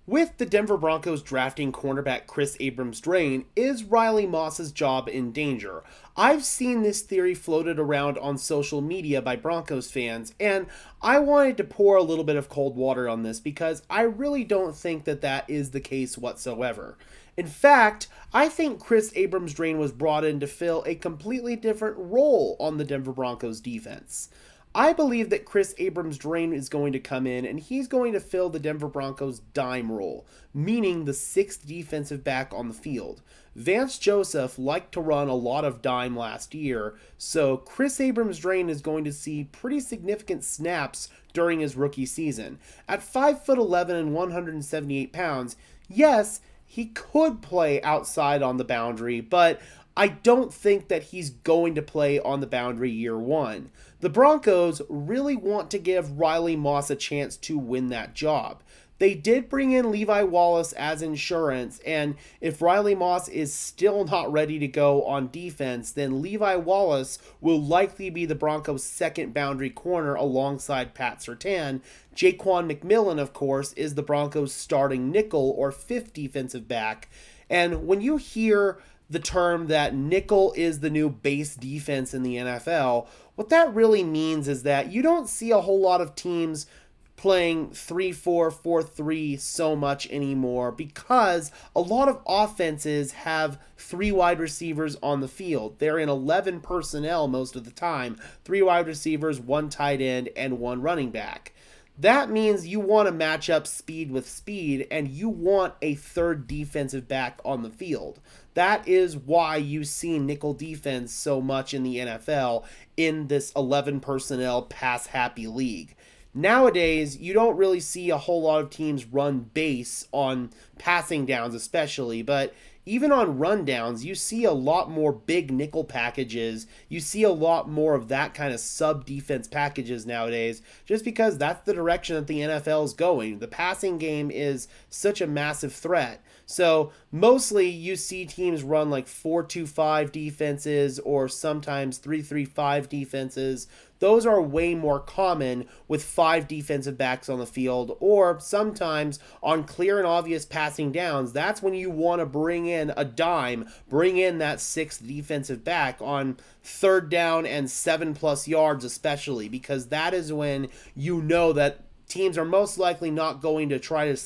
With the Denver Broncos drafting cornerback Kris Abrams-Draine, is Riley Moss's job in danger? I've seen this theory floated around on social media by Broncos fans, and I wanted to pour a little bit of cold water on this because I really don't think that that is the case whatsoever. In fact, I think Kris Abrams-Draine was brought in to fill a completely different role on the Denver Broncos defense. I believe that Kris Abrams-Draine is going to come in and he's going to fill the Denver Broncos dime role, meaning the sixth defensive back on the field. Vance Joseph liked to run a lot of dime last year, so Kris Abrams-Draine is going to see pretty significant snaps during his rookie season. At 5'11" and 178 pounds, yes, he could play outside on the boundary, but I don't think that he's going to play on the boundary year one. The Broncos really want to give Riley Moss a chance to win that job. They did bring in Levi Wallace as insurance, and if Riley Moss is still not ready to go on defense, then Levi Wallace will likely be the Broncos' second boundary corner alongside Pat Surtain. Jaquan McMillan, of course, is the Broncos' starting nickel or fifth defensive back. And when you hear the term that nickel is the new base defense in the NFL, what that really means is that you don't see a whole lot of teams playing 3-4, 4-3 so much anymore because a lot of offenses have three wide receivers on the field. They're in 11 personnel most of the time, three wide receivers, one tight end, and one running back. That means you want to match up speed with speed, and you want a third defensive back on the field. That is why you see nickel defense so much in the NFL in this 11 personnel pass-happy league. Nowadays, you don't really see a whole lot of teams run base on passing downs especially, but even on rundowns, you see a lot more big nickel packages. You see a lot more of that kind of sub-defense packages nowadays, just because that's the direction that the NFL is going. The passing game is such a massive threat. So mostly you see teams run like 4-2-5 defenses or sometimes 3-3-5 defenses. Those are way more common with five defensive backs on the field, or sometimes on clear and obvious passing downs. That's when you want to bring in a dime, bring in that sixth defensive back on third down and 7+ yards especially, because that is when you know that teams are most likely not going to try to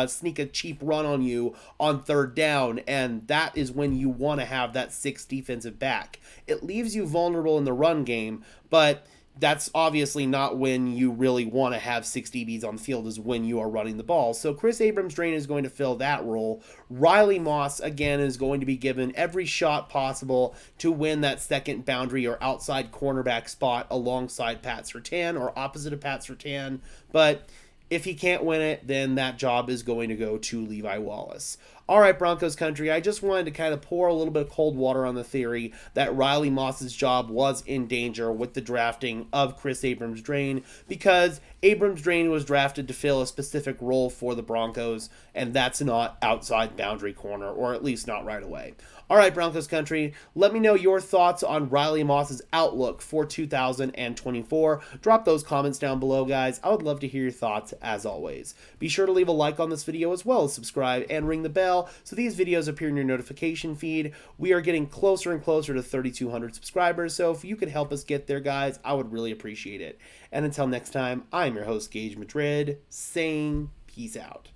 sneak a cheap run on you on third down, and that is when you want to have that sixth defensive back. It leaves you vulnerable in the run game, but that's obviously not when you really want to have six DBs on the field, is when you are running the ball. So Kris Abrams-Draine is going to fill that role. Riley Moss, again, is going to be given every shot possible to win that second boundary or outside cornerback spot alongside Pat Surtain or opposite of Pat Surtain, but if he can't win it, then that job is going to go to Levi Wallace. All right, Broncos country, I just wanted to kind of pour a little bit of cold water on the theory that Riley Moss's job was in danger with the drafting of Kris Abrams-Draine, because Abrams-Draine was drafted to fill a specific role for the Broncos, and that's not outside boundary corner, or at least not right away. All right, Broncos country, let me know your thoughts on Riley Moss's outlook for 2024. Drop those comments down below, guys. I would love to hear your thoughts, as always. Be sure to leave a like on this video as well as subscribe and ring the bell so these videos appear in your notification feed. We are getting closer and closer to 3,200 subscribers, so if you could help us get there, guys, I would really appreciate it. And until next time, I'm your host, Gage Madrid, saying peace out.